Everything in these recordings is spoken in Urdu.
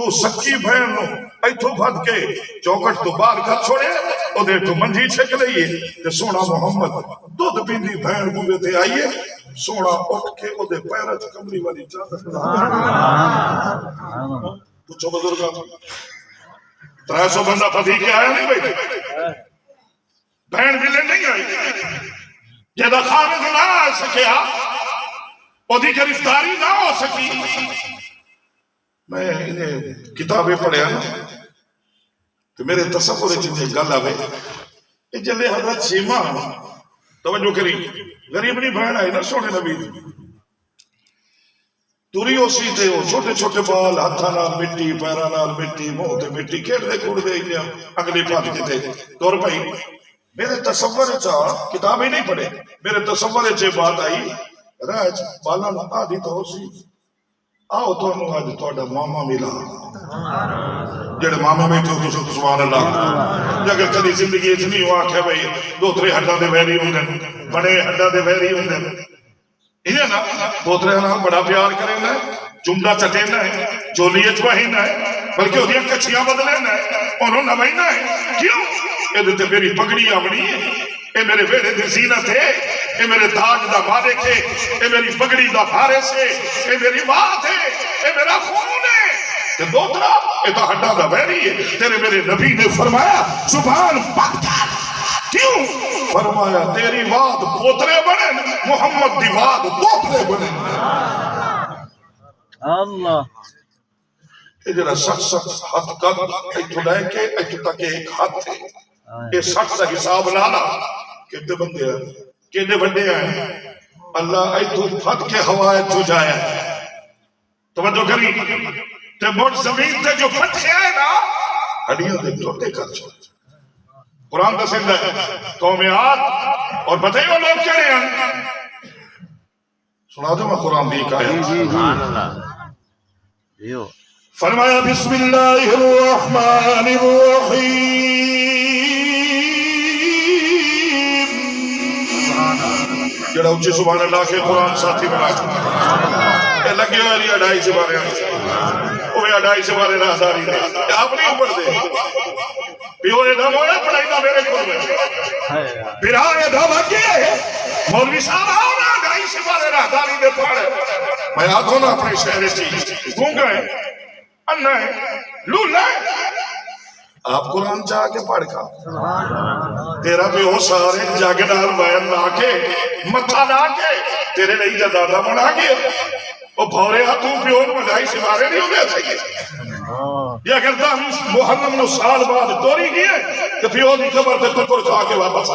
تو سکی بہن نو ایتھوں بھد کے چوکٹ تو باہر کر چھوڑے او دے تو منجی چھک لئیے کہ سونا محمد دودھ پیندی بہن بوے تے آئیے سونا اٹھ کے او دے پیرت کمری والی چادر پوچھو بزرگا 300 بندہ پتھی کے آیا نہیں بیٹھے بہن بھی لے نہیں آئی جیدہ خامد نہ آ سکیا او دی گرفتاری نہ ہو سکی میں انہیں کتابیں پڑھے نا کہ میرے تصور جنہیں گل آوے جلے حضرت شیمہ توجہ کری غریب نہیں بہن آئی نا سونے نبی توری اسی تھے وہ چھوٹے چھوٹے بال ہاتھا نال مٹی پیرا نال مٹی منہ تے مٹی کھیڑ دے کوڑ دے اگلی پات کے تھے دور بھائی میرے تصور چاہ کتابیں نہیں پڑھے میرے تصور چاہ بات آئی راج بالا نہ آدھی تو اسی آؤ تو انہوں آج توڑا ماما ملا جڑے ماما میں تو سبحان اللہ جگر کدی زندگی اتنی ہوا کہ بھئی 2-3 ہڈا دے ویری ہوندے بڑے ہڈا دے ویری ہوندے انہیں نا پوترے ہاں بڑا پیار کریں نا چمڑا چٹینا ہے جولیت وہینا ہے بلکہ وہ دیا کچھیاں بدلینا ہے انہوں نہ وہینا ہے کیوں یہ دیتے میری پگڑی آمنی ہے اے میرے ویڑے دی زینت ہے اے میرے تاج دا مالک ہے اے میری پگڑی دا بھارس ہے اے میری بات ہے اے میرا خون ہے کہ دوترا اے تو ہڈا دا ویری ہے تیرے میرے نبی نے فرمایا سبحان پاکتار کیوں فرمایا تیری واد پوترے بنے محمد دی واد پوترے بنے اللہ یہ جنہا 60 ہاتھ کا ایتو لائے کے ایتو تک ایک ہاتھ تھے یہ 60 کا حساب لانا کتنے بندے ہیں کتنے بندے ہیں اللہ ایتو پھٹ کے ہوائے جو جائے توجہ کری تے موٹ زمین تے جو پھٹ کے آئے نا ہڈیاں دے ٹوٹے کر چھوڑے قرآن کا سندہ ہے قوم عاد اور بتائیے وہ لوگ کہنے ہیں سنا دوں میں قرآن دی ایک آیت فرمایا بسم اللہ الرحمن الرحیم جڑا اچھی سبحان اللہ کے قرآن ساتھی بنا اے لگے ہوئے علی 2.5 سے بارے وہ 2.5 سے بارے راہداری دے آپ نہیں پڑھ دے پیو یہ دھم ہویا پڑھائی نہ میرے کھول میں پھر آئے دھم اکیے مولوی صاحب آؤ نا 2.5 سے بارے راہداری دے پڑھے میں آدھوں نا اپنے شہر چیز گونگا ہے انہ ہے لولا ہے آپ قرآن چاہ کے پڑھ کا تیرا بھی ہو سارے جاگنار وائر لا کے متھا لا کے تیرے لئی جدادہ بنا کے وہ بھورے ہاں تو پیون میں 2.5 سے بارے نہیں ہو گیا چاہیے یا اگر دا محرم نو سال بعد دوری گئے کہ پیون دی خبر تے ٹکر کھا کے واپس آ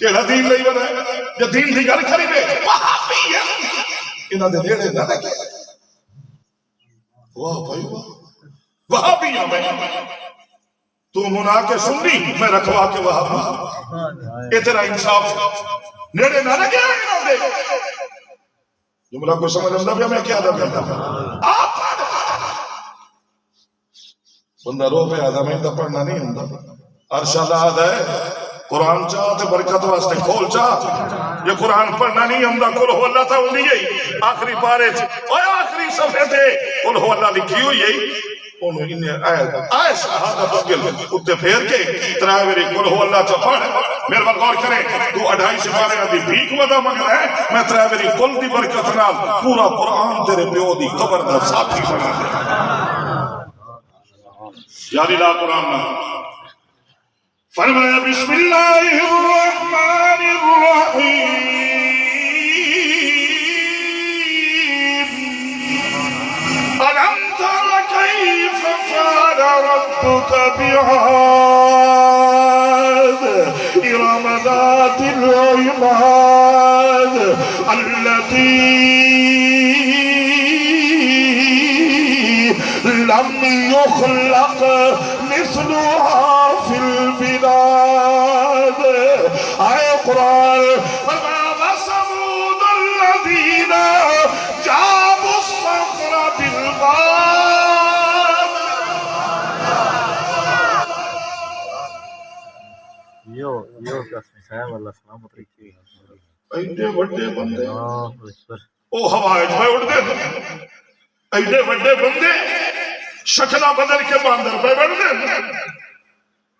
کہ دین لئی بنا ہے یا دین دی گل کھری بے وہاں بھی ہے انہاں دے دیڑے نہ لگے واہ بھائی وہاں بھی ہے میں تو منا کے سنی میں رکھوا کے وہاں بھی اتنا انصاف نیڑے نہ لگے انہوں دے جملہ کو سمجھ اندہ بھی میں کیا دب جاتا آپ بندہ رو پہ آدھا میں اندہ پڑھنا نہیں اندہ عرشہ اللہ آدھا ہے قرآن چاہتے برکت واسطے کھول چاہتے یہ قرآن پڑھنا نہیں اندہ کل ہو اللہ تھا انہی گئی آخری پارے تھے اور آخری صفحے تھے کل ہو اللہ لکھی ہوئی ہے انہوں نے آئے شہادہ تو گل اتے پھیر کے ترائیوری کل ہو اللہ چا پڑھ میرے بات غور کریں تو 2.5 سے بارے آدھی بھیک ودا مگر ہے میں ترائیوری کل دی برکت نال پورا قرآن تیرے پیو دی قبر دا ساتھی بنا دے یعنی لا قرآن نہ فرمایا بسم اللہ الرحمن الرحیم ألم تر كيف فعل ربك بعاد إرم ذات العماد التي لم يخلق مثلها في البلاد آية قرآن فما وثمود الذين جابوا الصخر بالغاد یو قسم صاحب اللہ سلامت رکھیے ایڈے بڑے بندے او ہوائے جو اڑ دے ایڈے بڑے بندے شکلہ بدل کے باندر پہ بڑھ دے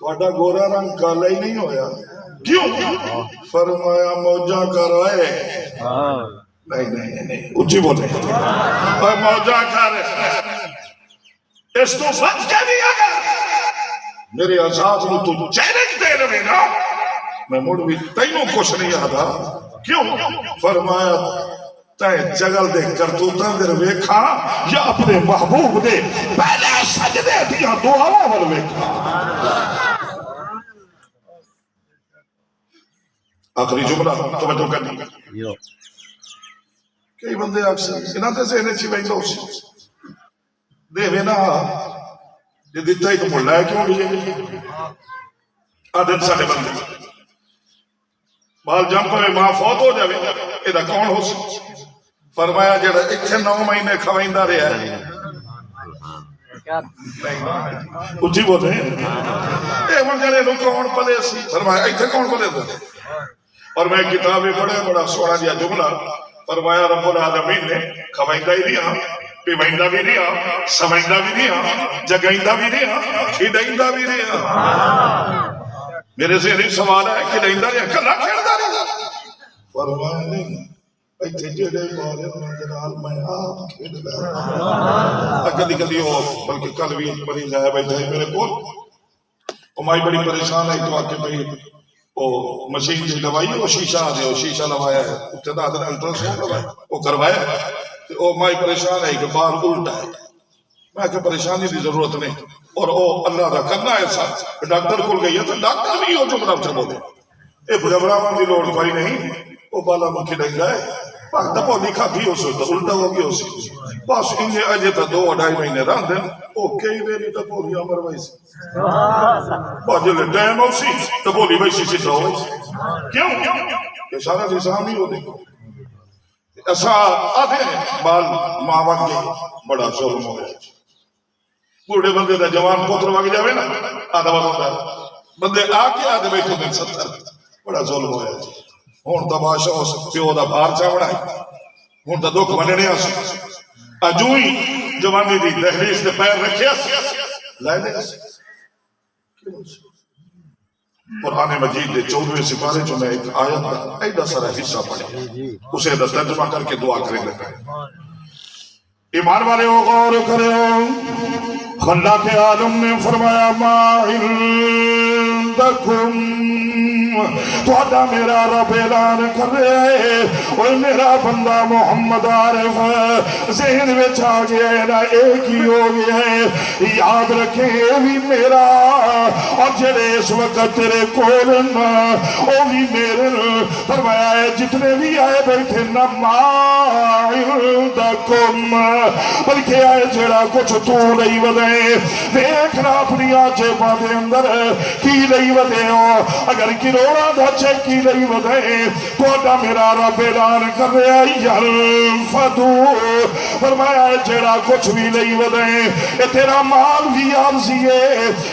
تھوڑا گورا رنگ کالا ہی نہیں ہویا کیوں فرمایا موجہ کر رہے نہیں اچھی بولے اور موجہ کر رہے اس تو بچ کے بھی اگر میرے عذاب میں تو چیلنج دے رہے نا میں مڑ بھی تینوں کچھ نہیں آدھا کیوں فرمایا تائیں جگل دے کرتوتاں در ویکھا یا اپنے محبوب دے پہلے سجدے دیا دعاواں ور ویکھا آخری جملہ توجہ کرنی کئی بندے اکثر انہاں تے ذہن چ ویندا سی دے وینا یہ دیتا ہی تو مڑ لائے کیوں بھی عادت ساڑے بندے بال جم پہ ماں فوت ہو جائے یہ کون ہو سکتا فرمایا جڑا اتنے 9 مہینے کھوائندہ رہا ہے اچھی بولے اے منگلے نو کون پلے سی فرمایا اتنے کون پلے تھا اور میں کتابیں پڑھے بڑا سونا دیا جملہ فرمایا رب العالمین نے کھوائندہ ہی دیا پیوائندہ بھی دیا سمجھدہ بھی دیا جگائندہ بھی دیا کھیڑائندہ بھی دیا میرے سے ایک سوال ہے کھیڑائندہ رہا کلا کھیڑدہ رہا فرمایا نہیں ایتھے جڑے بارے منجنال میں آپ کھیڑ رہا کدی کدی ہو بلکہ کل بھی ایک مریض آیا بیٹھا ہے میرے کول وہ مائی بڑی پریشان ہے تو آکے بھئی وہ مشین سے لوائی وہ شیشہ آ دے وہ شیشہ لوایا ہے ابتدا دن الٹراساؤنڈ لوایا وہ کروایا وہ مائی پریشان ہے کہ بار الٹا ہے میں کہ پریشانی کی ضرورت نہیں اور وہ اللہ کا کرنا ایسا ڈاکٹر کو گئی ہے تو ڈاکٹر بھی ہو جو بنا چلو دے اے بڑھاواں کی لوڑ کوئی نہیں وہ بالا مکھی نہیں جائے دپو لکھا بھی ہو سکتا الٹا ہو گیا اسی بس انہیں اجے تا 2-2.5 مہینے رہن دیں وہ کئی میری دپولی عمر ویسی باجلے ٹائم ہو سی دپولی ویسی سیدھا ہو کیوں کہ سارا نظام ہی ہو دے ایسا آدھے بال ماں کے بڑا ظلم ہو گیا بوڑھے بندے دا جوان پوتر وگ جاوے نا آدھا ہوتا بندے آ کے آدھے بیٹھے دن 70 بڑا ظلم ہو گیا ہون تا بادشاہ ہو پیو دا بار چاوڑا ہے ہون تا دکھ بننے آ سکتا اجوئی جوانی دی دہلیز تے پیر رکھے لائے دے قرآن مجید دے 14ویں سپارے جو میں ایک آیت دا ایڈا سارا حصہ پڑھے اسے دا ترجمہ کر کے دعا کریں لگا ایمان والے ہو غور کرے ہو خلا کے عالم نے فرمایا ما عندکم تو آدھا میرا رب اعلان کر رہے ہے اور میرا بندہ محمد عارف ذہن میں چھا گیا ہے نا ایک ہی ہو گیا ہے یاد رکھیں یہ بھی میرا اور جڑے اس وقت تیرے کولنا وہ بھی میرے فرمایا ہے جتنے بھی آئے بیٹھے نما عندکم بلکہ آئے جڑا کچھ تو نہیں ودے دیکھنا اپنی آجے بادے اندر کی نہیں ودے ہو اگر کروڑا دا چکی نہیں ودے تو اڈا میرا رب اعلان کر رہا یلفدو فرمایا ہے جڑا کچھ بھی نہیں ودے اے تیرا مال بھی عارضی ہے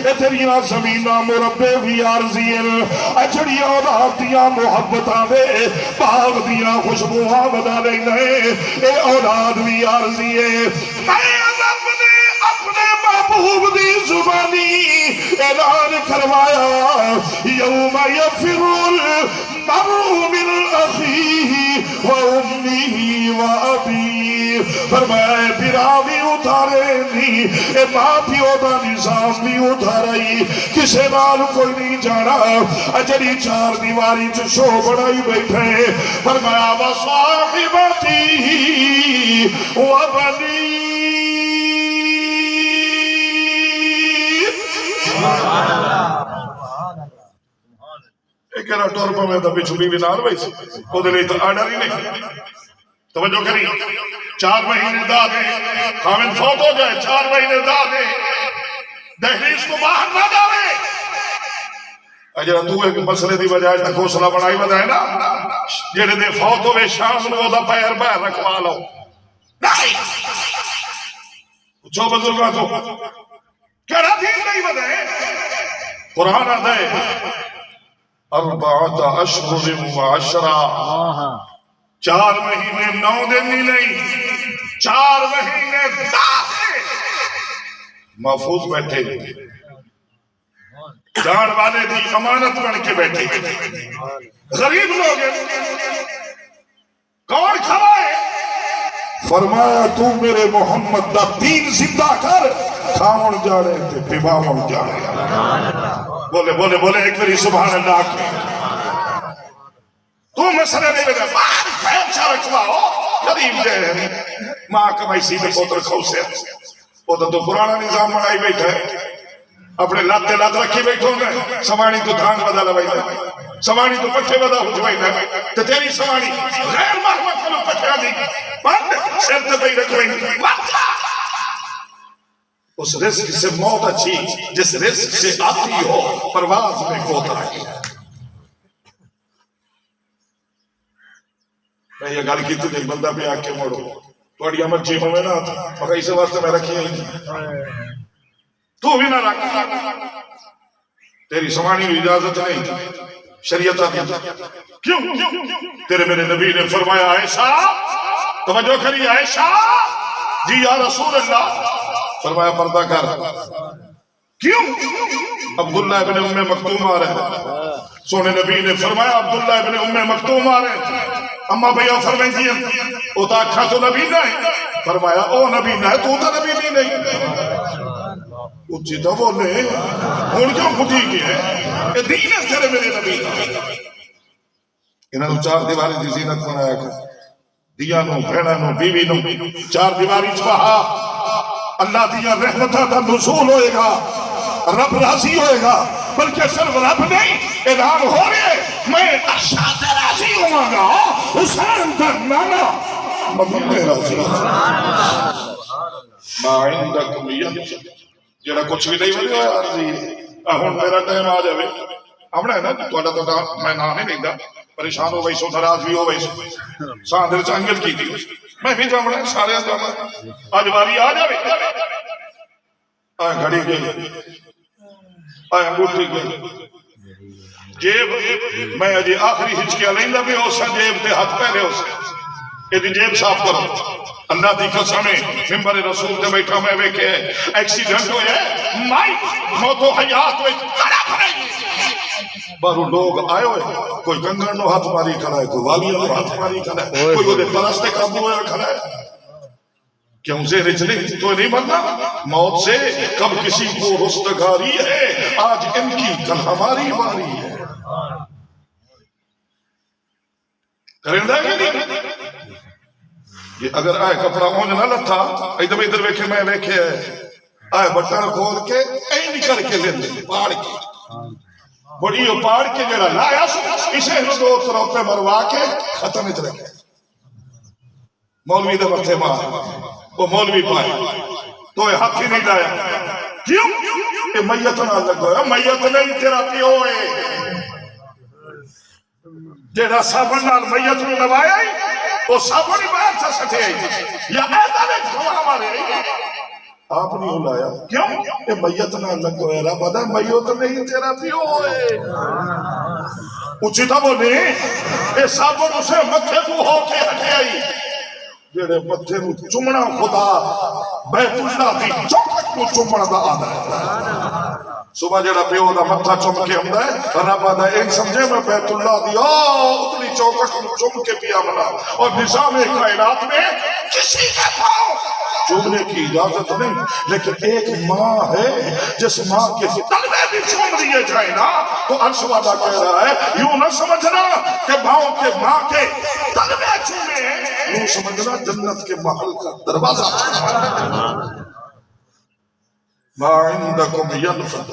اے تیریاں زمینہ مربع بھی عارضی ہے اے جڑی اولاد دیا محبتاں دے باغ دیا خوشبوہاں بدا لینے اے اولاد بھی عارضی ہے میں رب نے اپنے محبوب دی زبانی اعلان کروایا یوم یفر المرء من اخیہ و امیہ و ابیہ فرمایا براوی اتارے نہیں اے ماں پیو دا نظام بھی اتارائی کسے نال کوئی نہیں جانا اجری 4 دیواری جو شو بڑائی بیٹھے فرمایا وصاحبتی و بنی ایک اینا ٹور پہ میں تا پچھو بھی نال ویسی وہ دلی تو آڈر ہی نہیں توجہ کری 4 مہینے دا دے خامن فوت ہو جائے 4 مہینے دا دے دہلیز کو باہر نہ جاوے اجرہ تو ایک مسئلے دی بجائے تا گھوسلہ بڑائی بدائے نا جیڑے دے فوت ہوئے شام نے وہ دا پیر بیر رکھوا لو نہیں پوچھو بزرگاں تو کہنا دین نہیں بدائے قرآن آتا ہے 4 اشہر و 10 4 مہینے 9 دن نہیں 4 مہینے 10 محفوظ بیٹھے جان والے دی امانت بن کے بیٹھے غریب لوگ ہیں کون کھوائے فرمایا تو میرے محمد دا دین زندہ کر کھاؤن جانے تے پیواؤن جانے بولے بولے بولے ایک بری سبحان اللہ کی تو مسئلہ نہیں لگا بہت سارا کھواؤ غریب جائے ہیں ماں کمائی سیدھے پوتر کھو سے وہ تو پرانا نظام بنائی بیٹھا ہے اپنے لاتے لات رکھی بیٹھو گے سوانی تو دھان بدل بیٹھا سوانی تو پٹھے بدا ہو جائے تو تیری سوانی غیر محمد کو پٹھا دی بند سر تے بھئی رکھ بیٹھا اس رزق سے موت اچھی جس رزق سے آتی ہو پرواز میں کوتا ہے میں یہ گل کی تھی بندہ پہ آ کے موڑو تھوڑی امت جی ہوئے نا مگر اسے واسطے میں رکھی ہے تو بھی نہ رکھ تیری سمانی کی اجازت نہیں شریعت آتی کیوں تیرے میرے نبی نے فرمایا عائشہ توجہ کری عائشہ جی یا رسول اللہ فرمایا پردہ کر کیوں عبداللہ ابن ام مکتوم آ رہے ہیں سونے نبی نے فرمایا عبداللہ ابن ام مکتوم آ رہے ہیں اما بھیا فرمائیں جی او تا اکھا تو نبی نہیں فرمایا او نبی نہ تو تا نبی نہیں اچھی تو بولے ہون کیوں کھٹی کی ہے یہ دین ہے تیرے میرے نبی انہوں نے چار دیواری دی زینت بنایا کر دیا نو بھیڑا نو بیوی نو چار دیواری چھپاہا اللہ دیا رحمتہ دا نزول ہوئے گا رب راضی ہوئے گا بلکہ صرف رب نہیں اعلان ہو رہے میں ارشاد راضی ہوں گا حسین در نانا مدینہ راضی ما عندکم ینفد جڑا کچھ بھی نہیں بنے ہویا عرضی ہون میرا ٹائم آ جائے ہمنا ہے نا تو میں نام نہیں دیکھتا پریشان ہو گئی سو ناراض بھی ہو گئی سو ساندر چانگل کی تھی میں بھی جامنا سارے جامنا آج باری آ جائے آئے گھڑی گئی آئے انگوٹھی گئی جیب میں اجی آخری ہچکیا لیندہ بھی ہو سا جیب تے ہاتھ پہلے ہو سا یہ دی جیب صاف کرو اللہ دی قسمیں ممبر رسول تے بیٹھا میں بیکھے ایکسیڈنٹ ہوئے مائی موت و حیات ہوئے تڑپ رہی بارو لوگ آئے ہوئے کوئی گنگن نو ہاتھ ماری کھڑا ہے کوئی والیہ نو ہاتھ ماری کھڑا ہے کوئی وہ دے پرستے قابل ہوئے کھڑا ہے کیوں سے رچنے تو نہیں مرنا موت سے کب کسی کو رستگاری ہے آج ان کی کل ہماری باری ہے کرندہ کہ نہیں یہ اگر آئے کپڑا اون نہ لتا ایدم ادھر ویکھے میں ویکھے آئے بٹن کھول کے این کر کے لیتے پاڑ کے بڑی وہ پاڑ کے جڑا لایا اسے دو طرف پہ مروا کے ختم اتر کے مولوی دے مرتے مار وہ مولوی پائے تو یہ ہاتھ ہی نہیں لایا کیوں یہ میت نہ لگو ہے میت نہیں تیرا پیو ہے جیڑا سابن نال میت نو نوایا ہی وہ سابن ہی باہر سے سٹھے آئی یا ایدہ نے کھوا مارے آپ نہیں ہلایا کیوں یہ میت نہ لگو ہے رب آدھا میت نہیں تیرا پیو ہے اچھی تھا وہ نہیں یہ سابن اسے متھے کو ہو کے ہٹے آئی جیڑے متھے کو چمنا خدا بیت اللہ دی چوکٹ کو چمنا دا آدھا ہے صبح جڑا پیو دا متھا چم کے ہم دے رب آدھا ایک سمجھے میں بیت اللہ دی اتنی چوکٹ کو چم کے پیا منا اور نظام کائنات میں کسی کے پاؤں چومنے کی اجازت نہیں لیکن ایک ماں ہے جس ماں کے تلوے بھی چوم دیے جائے نا تو عرش والا کہہ رہا ہے یوں نہ سمجھنا کہ ماں کے تلوے چومے یوں سمجھنا جنت کے محل کا دروازہ ما عندکم ینفد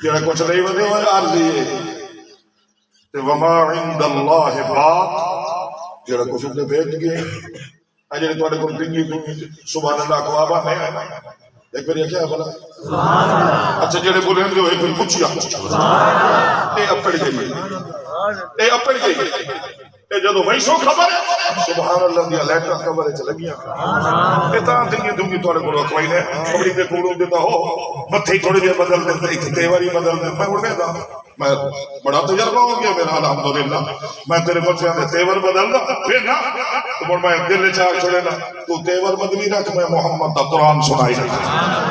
یہ کچھ نہیں بنے ہوئے عرضی ہے وما عند اللہ باق جڑا کچھ نے بیٹھ گئے اجڑے تواڈے کول ڈنگی سبحان اللہ کو آبا نہیں ہے ایک بار یہ کیا بولا اچھا جڑے بولے جو ایک بار پوچھیا اے اپڑ گئی اے اپڑ گئی اے جدو ویسو خبر ہے سبحان اللہ دیا لیٹا خبر ہے چلگیاں اتنا دنگی دنگی توڑے کو رکھوائی نے کبڑی پہ کوڑوں دیتا ہو متھی تھوڑی دیر بدل دیتا ایک تیواری بدل دیتا میں اڑنے دا میں بڑا تجربہ ہو گیا میرا الحمدللہ میں تیرے بچے نے تیور بدل دا پھر نا تو میں دل چاک چھوڑے نا تو تیور بدلی رکھ میں محمد دا قرآن سنائی رکھ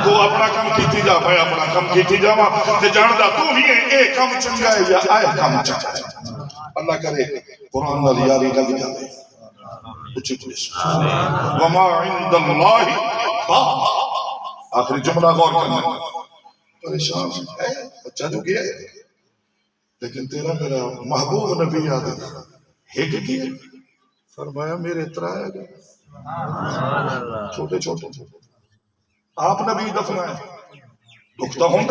تو اپنا کم کیتی جا میں اپنا کم کیتی جا تے جاندہ تو ہی اے کم چنگا ہے یا آئے کم چنگا ہے اللہ کرے قرآن نال یاری لگ جائے اچھی پولیس وما عند اللہ آخری جملہ غور کرنا پریشان ہے بچہ جو کیا ہے لیکن تیرا میرا محبوب نبی یاد ہے کہ کیا فرمایا میرے اترائے گئے چھوٹے چھوٹے آپ نبی دفنائے دکھتا ہوں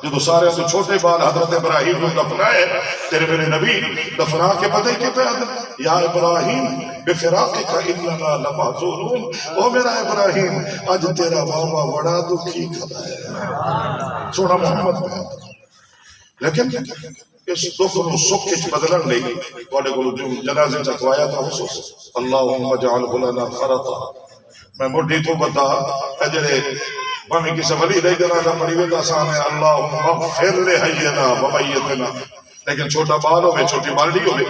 جو سارے سے چھوٹے بال حضرت ابراہیم کو دفنائے تیرے میرے نبی دفنا کے پتہ کے پہ یا ابراہیم بفراقک اننا لمحزونون او میرا ابراہیم آج تیرا بابا بڑا دکھی کھڑا ہے سونا محمد میں لیکن اس دکھ نو سکھ وچ بدلن لئی تواڈے کول جو جنازے چکوایا تھا حضور اللہم اجعلہ لنا فرطا میں مڈھی تو بتا اجرے مامی کسی ولی رہی جنازہ پڑھی ہوئے تو آسان ہے اللہم اغفر لحینا ومیتنا لیکن چھوٹا بال ہوئے چھوٹی بالڈی ہوئے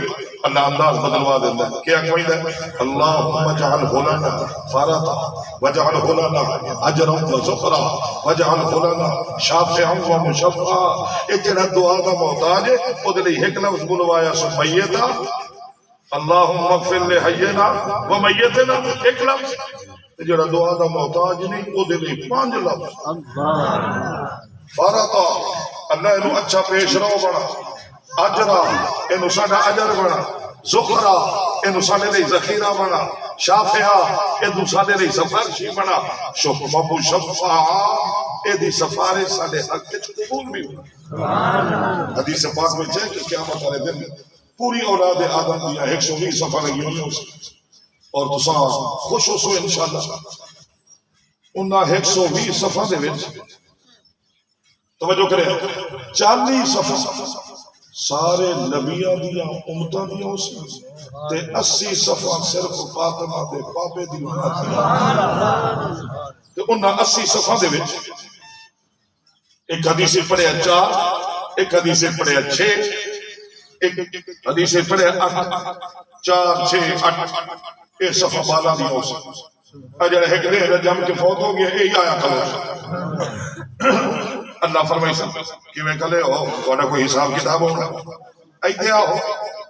اللہ انداز بدلوا دیتا ہے کیا کوئی ہے اللہم اجعلہ لنا فرطا وجعلہ لنا اجرا وزخرا وجعلہ لنا شافعا ومشفعا ایک جنہ دعا کا محتاج ہے وہ دلی ایک لفظ بلوایا سو میتا اللہم اغفر لحینا ومیتنا ایک لفظ جڑا دعا دا محتاج نہیں وہ دے لئے 5 لفظ فرطا اللہ انہوں اچھا پیش رو بڑا اجرا انہوں ساڑھا اجر بڑا زخرا انہوں ساڑھے لئے ذخیرہ بڑا شافعہ انہوں ساڑھے لئے سفارشی بڑا مبو شفعہ ایدی سفارش ساڑھے حق کے قبول بھی ہوئی حدیث پاک میں چاہے کہ قیامت والے دن پوری اولاد آدم دیا 120 صفحہ لگی ہوئی ہوئی اور تسا خوش ہو سو انشاءاللہ انہا 120 صفحہ دے وچ توجہ کرے 40 صفحہ سارے نبیاں دیا امتہ دیا اس تے 80 صفحہ صرف فاطمہ دے پاپے دی امت دیا تے انہا 80 صفحہ دے وچ ایک حدیث پڑھے 4 ایک حدیث پڑھے 6 ایک حدیث پڑھے 8 4 6 8 اے صفحہ بالا نہیں ہو سکتا اجر ہے کہ دے جم کے فوت ہو گیا اے ہی آیا کھلو اللہ فرمائی سب کہ میں کھلے ہو کوئی حساب کتاب ہوگا ایتے آؤ